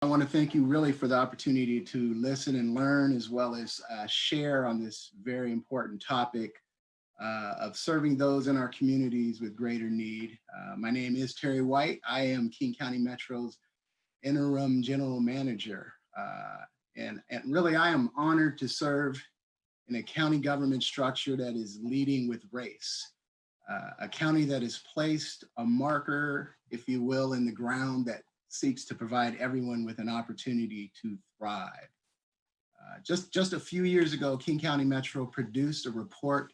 I want to thank you really for the opportunity to listen and learn as well as share on this very important topic of serving those in our communities with greater need. My name is Terry White. I am King County Metro's interim general manager. And really, I am honored to serve in a county government structure that is leading with race, a county that has placed a marker, if you will, in the ground that seeks to provide everyone with an opportunity to thrive. Just a few years ago, King County Metro produced a report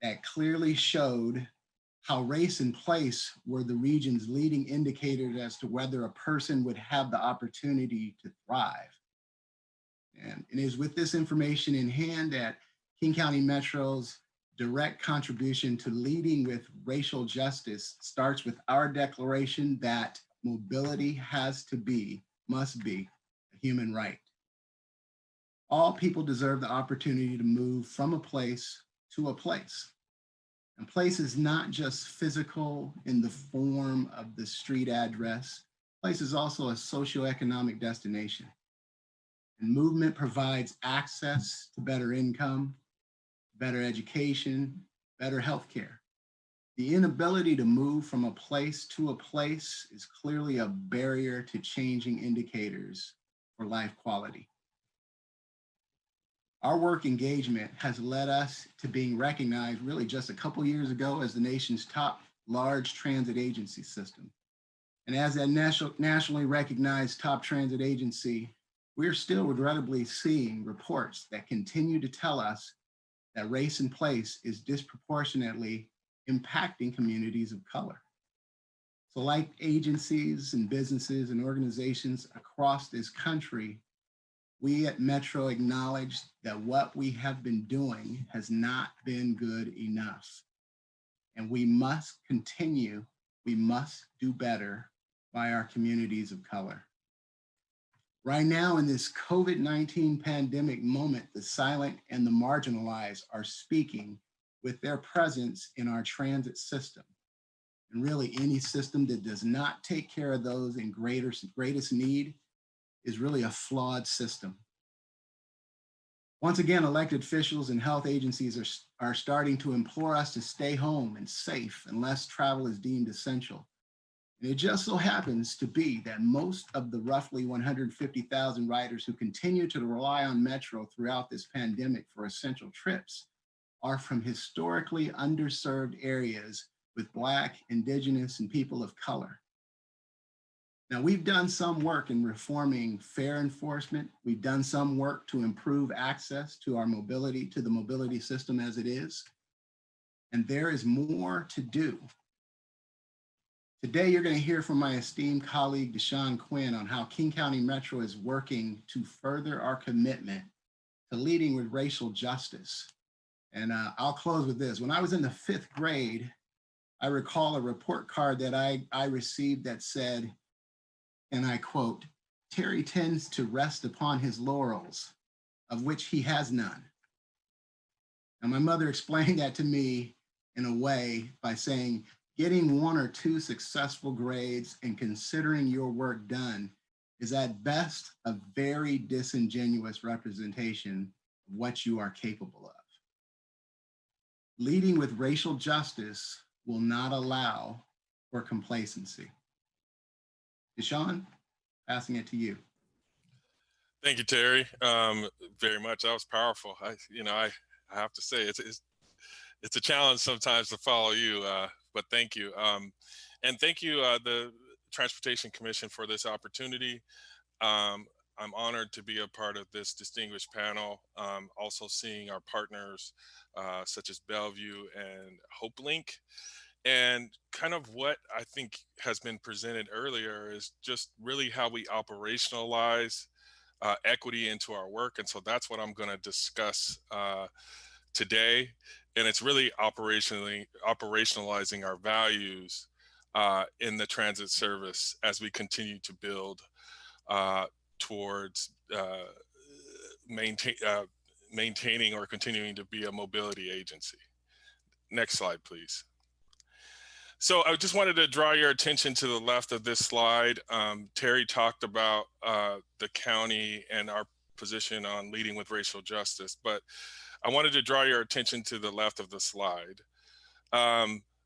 that clearly showed how race and place were the region's leading indicators as to whether a person would have the opportunity to thrive. And it is with this information in hand that King County Metro's direct contribution to leading with racial justice starts with our declaration that mobility must be a human right. All people deserve the opportunity to move from a place to a place. And place is not just physical in the form of the street address. Place is also a socioeconomic destination. And movement provides access to better income, better education, better healthcare. The inability to move from a place to a place is clearly a barrier to changing indicators for life quality. Our work engagement has led us to being recognized really just a couple years ago as the nation's top large transit agency system. And as a nationally recognized top transit agency, we're still regrettably seeing reports that continue to tell us that race and place is disproportionately impacting communities of color. So like agencies and businesses and organizations across this country, we at Metro acknowledge that what we have been doing has not been good enough. And we must continue, we must do better by our communities of color. Right now in this COVID-19 pandemic moment, the silent and the marginalized are speaking with their presence in our transit system. And really any system that does not take care of those in greatest need is really a flawed system. Once again, elected officials and health agencies are starting to implore us to stay home and safe unless travel is deemed essential. And it just so happens to be that most of the roughly 150,000 riders who continue to rely on Metro throughout this pandemic for essential trips are from historically underserved areas with Black, Indigenous, and people of color. Now, we've done some work in reforming fare enforcement. We've done some work to improve access to our mobility, to the mobility system as it is. And there is more to do. Today, you're going to hear from my esteemed colleague, Deshaun Quinn, on how King County Metro is working to further our commitment to leading with racial justice. And I'll close with this. When I was in the 5th grade, I recall a report card that I received that said, and I quote, "Terry tends to rest upon his laurels, of which he has none." And my mother explained that to me in a way by saying, getting 1 or 2 successful grades and considering your work done is at best a very disingenuous representation of what you are capable of. Leading with racial justice will not allow for complacency. Deshaun, passing it to you. Thank you, Terry. Very much. That was powerful. I have to say it's a challenge sometimes to follow you, but thank you. And thank you, the Transportation Commission, for this opportunity. I'm honored to be a part of this distinguished panel. Also seeing our partners such as Bellevue and HopeLink. And kind of what I think has been presented earlier is just really how we operationalize equity into our work. And so that's what I'm going to discuss today. And it's really operationalizing our values in the transit service as we continue to build towards maintaining or continuing to be a mobility agency. Next slide, please. So I just wanted to draw your attention to the left of this slide. Terry talked about the county and our position on leading with racial justice, but I wanted to draw your attention to the left of the slide.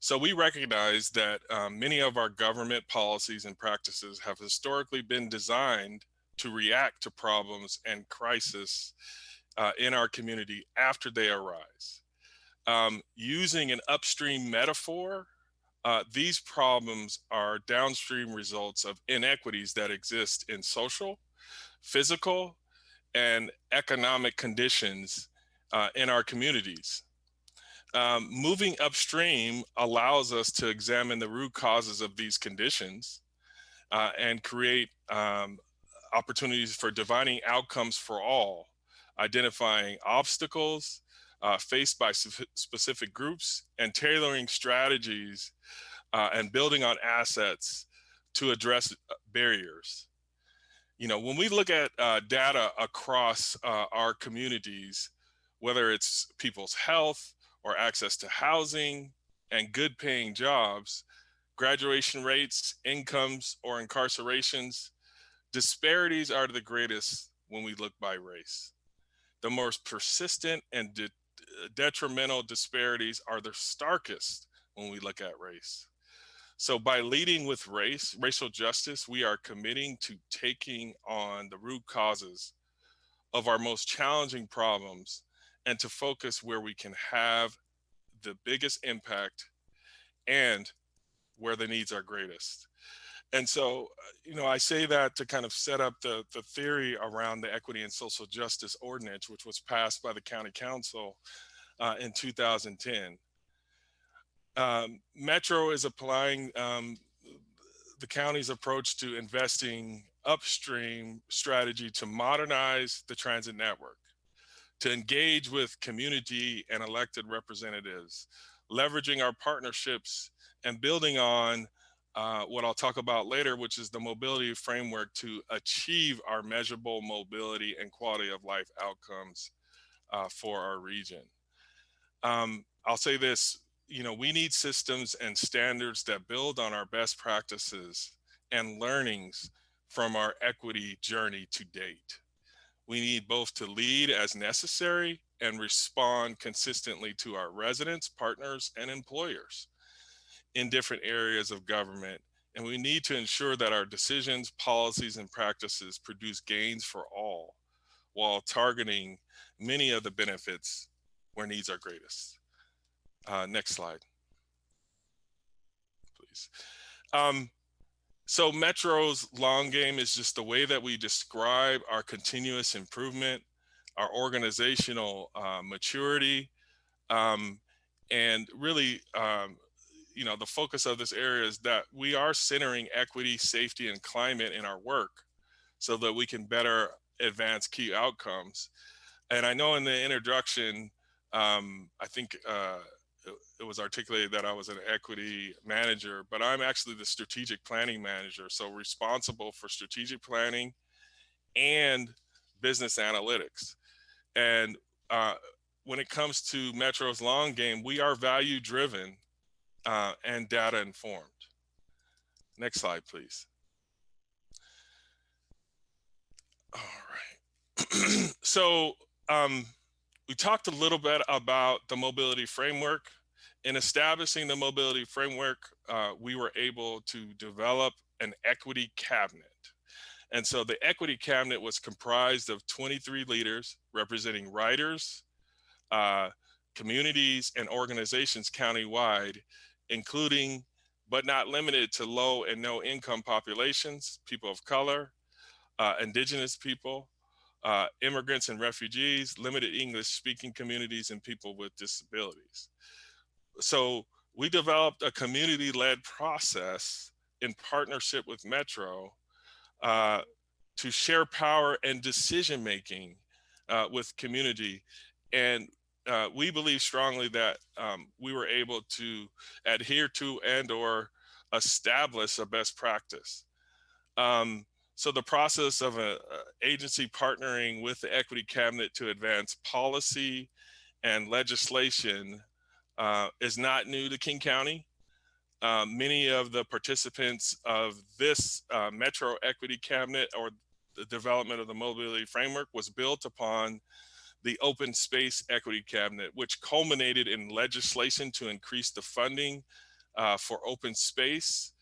So we recognize that many of our government policies and practices have historically been designed to react to problems and crisis in our community after they arise. Using an upstream metaphor, these problems are downstream results of inequities that exist in social, physical, and economic conditions in our communities. Moving upstream allows us to examine the root causes of these conditions and create opportunities for dividing outcomes for all, identifying obstacles faced by specific groups, and tailoring strategies and building on assets to address barriers. You know, when we look at data across our communities, whether it's people's health or access to housing and good paying jobs, graduation rates, incomes, or incarcerations, disparities are the greatest when we look by race. The most persistent and detrimental disparities are the starkest when we look at race. So by leading with racial justice, we are committing to taking on the root causes of our most challenging problems and to focus where we can have the biggest impact and where the needs are greatest. And so, you know, I say that to kind of set up the theory around the Equity and Social Justice Ordinance, which was passed by the County Council in 2010. Metro is applying the county's approach to investing upstream strategy to modernize the transit network, to engage with community and elected representatives, leveraging our partnerships and building on what I'll talk about later, which is the mobility framework to achieve our measurable mobility and quality of life outcomes for our region. I'll say this, you know, we need systems and standards that build on our best practices and learnings from our equity journey to date. We need both to lead as necessary and respond consistently to our residents, partners, and employers in different areas of government. And we need to ensure that our decisions, policies, and practices produce gains for all while targeting many of the benefits where needs are greatest. Next slide, please. So Metro's long game is just the way that we describe our continuous improvement, our organizational maturity, and really, you know, the focus of this area is that we are centering equity, safety, and climate in our work so that we can better advance key outcomes. And I know in the introduction, I think it was articulated that I was an equity manager, but I'm actually the strategic planning manager. So responsible for strategic planning and business analytics. And when it comes to Metro's long game, we are value driven and data informed. Next slide, please. All right. So we talked a little bit about the mobility framework. In establishing the mobility framework, we were able to develop an equity cabinet. And so the equity cabinet was comprised of 23 leaders representing riders, communities, and organizations countywide, including, but not limited to, low and no income populations, people of color, indigenous people, immigrants and refugees, limited English speaking communities, and people with disabilities. So we developed a community-led process in partnership with Metro to share power and decision-making with community. And we believe strongly that we were able to adhere to and or establish a best practice. So the process of an agency partnering with the Equity Cabinet to advance policy and legislation is not new to King County. Many of the participants of this Metro Equity Cabinet, or the development of the mobility framework, was built upon the Open Space Equity Cabinet, which culminated in legislation to increase the funding for open space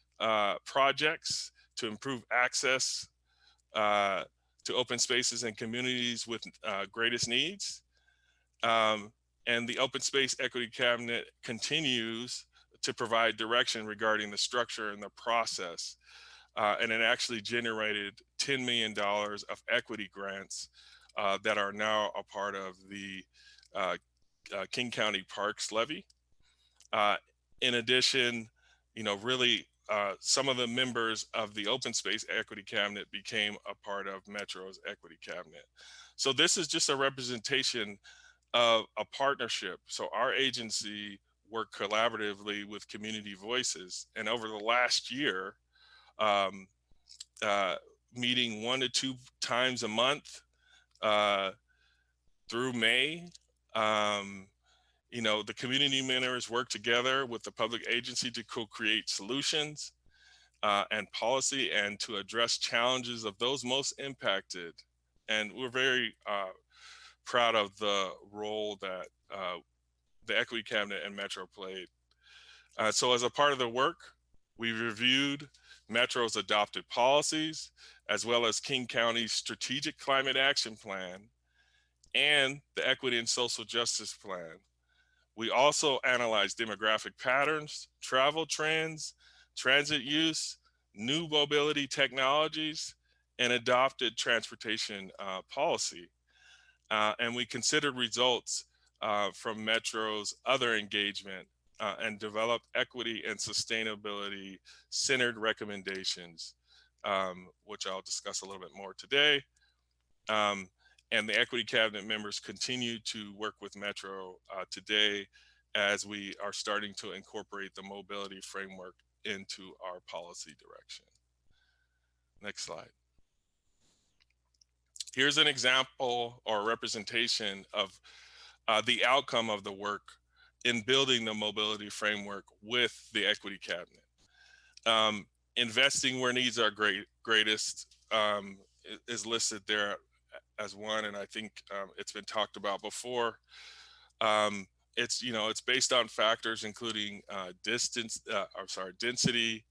projects to improve access uh, to open spaces in communities with greatest needs. Um, and the Open Space Equity Cabinet continues to provide direction regarding the structure and the process. And it actually generated $10 million of equity grants that are now a part of the uh, King County Parks levy. Uh, in addition, really some of the members of the Open Space Equity Cabinet became a part of Metro's Equity Cabinet. So this is just a representation of a partnership. So our agency worked collaboratively with community voices, and over the last year, um, uh, meeting 1 to 2 times a month uh, through May. Um, the community mentors work together with the public agency to co-create solutions and policy, and to address challenges of those most impacted. And we're very proud of the role that the Equity Cabinet and Metro played. So as a part of the work, we reviewed Metro's adopted policies, as well as King County's strategic climate action plan and the equity and social justice plan. We also analyzed demographic patterns, travel trends, transit use, new mobility technologies, and adopted transportation policy. And we considered results from Metro's other engagement and developed equity and sustainability centered recommendations, which I'll discuss a little bit more today. Um, and the Equity Cabinet members continue to work with Metro today as we are starting to incorporate the mobility framework into our policy direction. Next slide. Here's an example or representation of the outcome of the work in building the mobility framework with the Equity Cabinet. Investing where needs are greatest is listed there as one, and I think it's been talked about before. It's based on factors including density,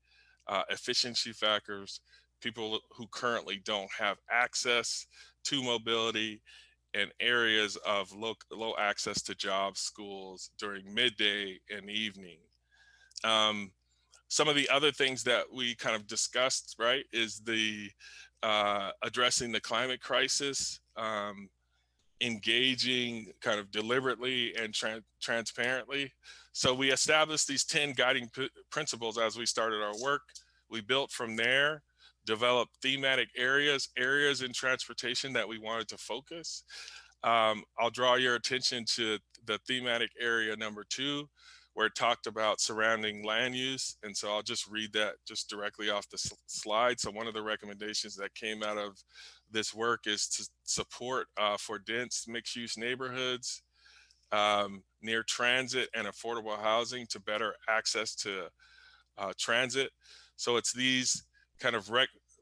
efficiency factors, people who currently don't have access to mobility, and areas of low access to jobs, schools during midday and evening. Some of the other things that we kind of discussed, right, is the addressing the climate crisis, engaging kind of deliberately and transparently. So we established these 10 guiding principles as we started our work. We built from there, developed thematic areas in transportation that we wanted to focus. I'll draw your attention to the thematic area number 2, where it talked about surrounding land use. And so I'll just read that just directly off the slide. So one of the recommendations that came out of this work is to support for dense mixed use neighborhoods near transit and affordable housing to better access to transit. So it's these kind of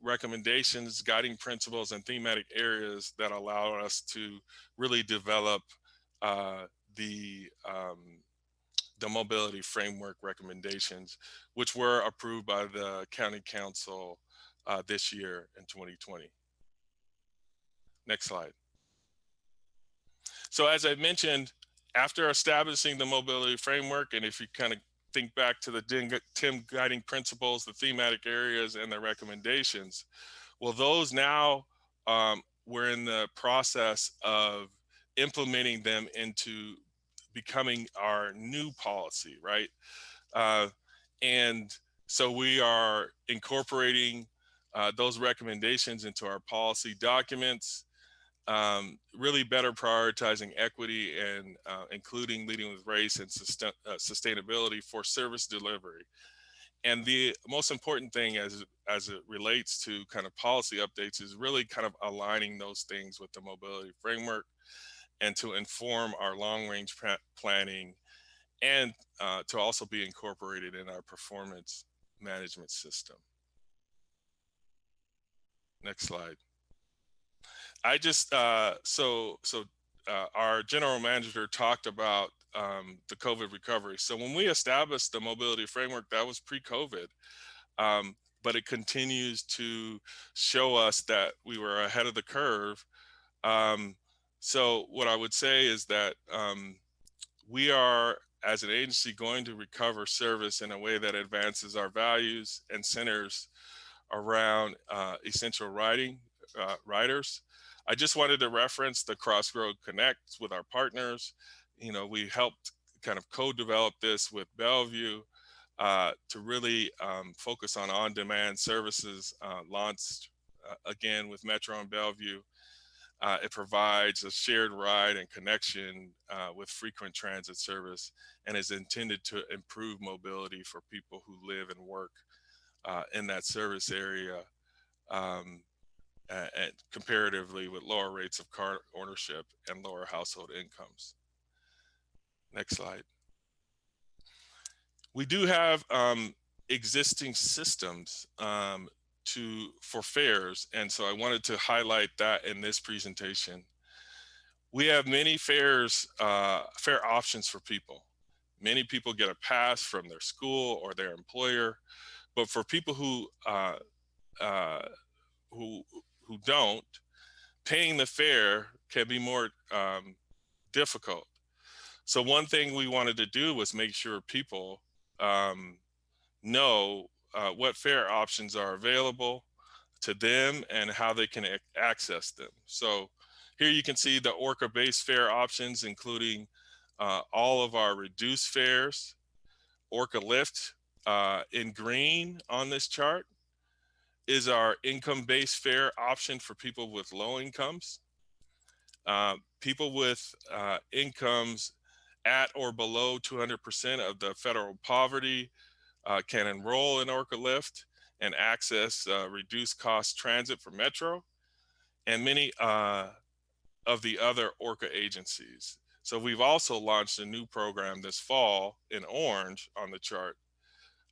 recommendations, guiding principles, and thematic areas that allow us to really develop the mobility framework recommendations, which were approved by the County Council this year in 2020. Next slide. So as I mentioned, after establishing the mobility framework, and if you kind of think back to the 10 guiding principles, the thematic areas, and the recommendations, well, those now we're in the process of implementing them into becoming our new policy, right? And so we are incorporating those recommendations into our policy documents, really better prioritizing equity and including leading with race and sustainability for service delivery. And the most important thing as it relates to kind of policy updates is really kind of aligning those things with the mobility framework and to inform our long range planning and to also be incorporated in our performance management system. Next slide. I just our general manager talked about the COVID recovery. So when we established the mobility framework, that was pre-COVID, but it continues to show us that we were ahead of the curve. So what I would say is that we are, as an agency, going to recover service in a way that advances our values and centers around essential riders. I just wanted to reference the Crossroad Connect with our partners. You know, we helped kind of co-develop this with Bellevue to really focus on on-demand services, launched again with Metro and Bellevue. It provides a shared ride and connection with frequent transit service and is intended to improve mobility for people who live and work in that service area, and comparatively with lower rates of car ownership and lower household incomes. Next slide. We do have existing systems for fares, and so I wanted to highlight that in this presentation. We have many fare options for people. Many people get a pass from their school or their employer, but for people who uh, who don't, paying the fare can be more difficult. So one thing we wanted to do was make sure people know what fare options are available to them and how they can access them. So here you can see the Orca-based fare options, including all of our reduced fares. Orca Lift in green on this chart is our income-based fare option for people with low incomes. People with incomes at or below 200% of the federal poverty can enroll in Orca Lift and access reduced cost transit for Metro and many of the other Orca agencies. So we've also launched a new program this fall in orange on the chart.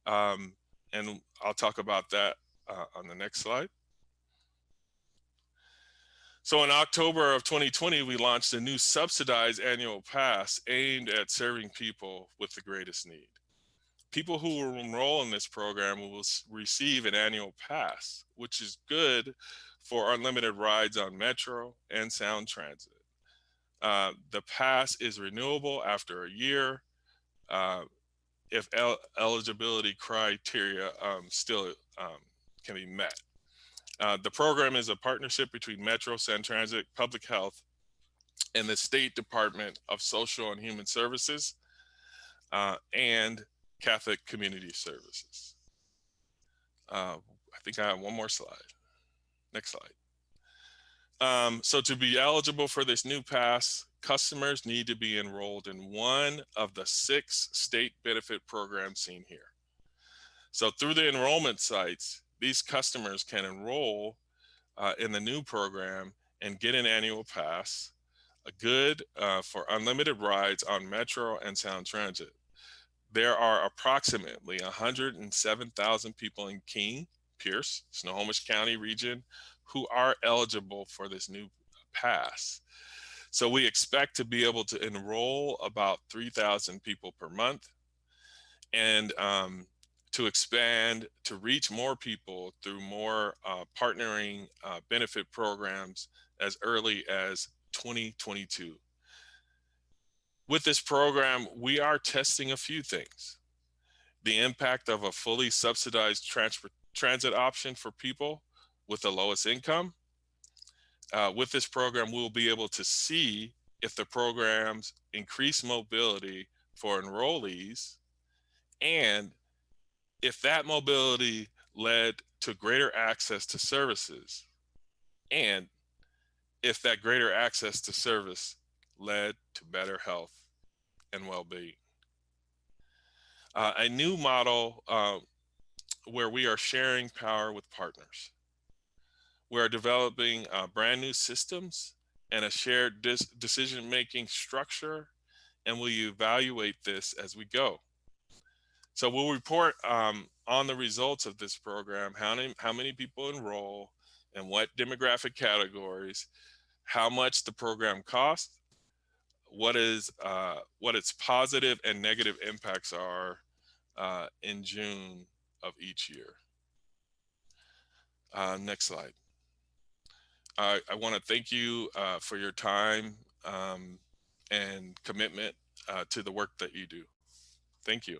And I'll talk about that on the next slide. So in October of 2020, we launched a new subsidized annual pass aimed at serving people with the greatest need. People who will enroll in this program will receive an annual pass, which is good for unlimited rides on Metro and Sound Transit. The pass is renewable after a year if eligibility criteria still can be met. The program is a partnership between Metro, Sound Transit, Public Health, and the State Department of Social and Human Services and Catholic Community Services. I think I have one more slide. Next slide. So to be eligible for this new pass, customers need to be enrolled in one of the 6 state benefit programs seen here. So through the enrollment sites, these customers can enroll in the new program and get an annual pass, a good for unlimited rides on Metro and Sound Transit. There are approximately 107,000 people in King, Pierce, Snohomish County region who are eligible for this new pass. So we expect to be able to enroll about 3,000 people per month and to expand to reach more people through more partnering benefit programs as early as 2022. With this program, we are testing a few things. The impact of a fully subsidized transit option for people with the lowest income. With this program, we'll be able to see if the programs increase mobility for enrollees and if that mobility led to greater access to services and if that greater access to service led to better health and well-being. A new model where we are sharing power with partners. We're developing brand new systems and a shared decision-making structure and we evaluate this as we go. So we'll report on the results of this program, how many people enroll, and what demographic categories, how much the program costs, what its positive and negative impacts are in June of each year. Next slide. I want to thank you for your time and commitment to the work that you do. Thank you.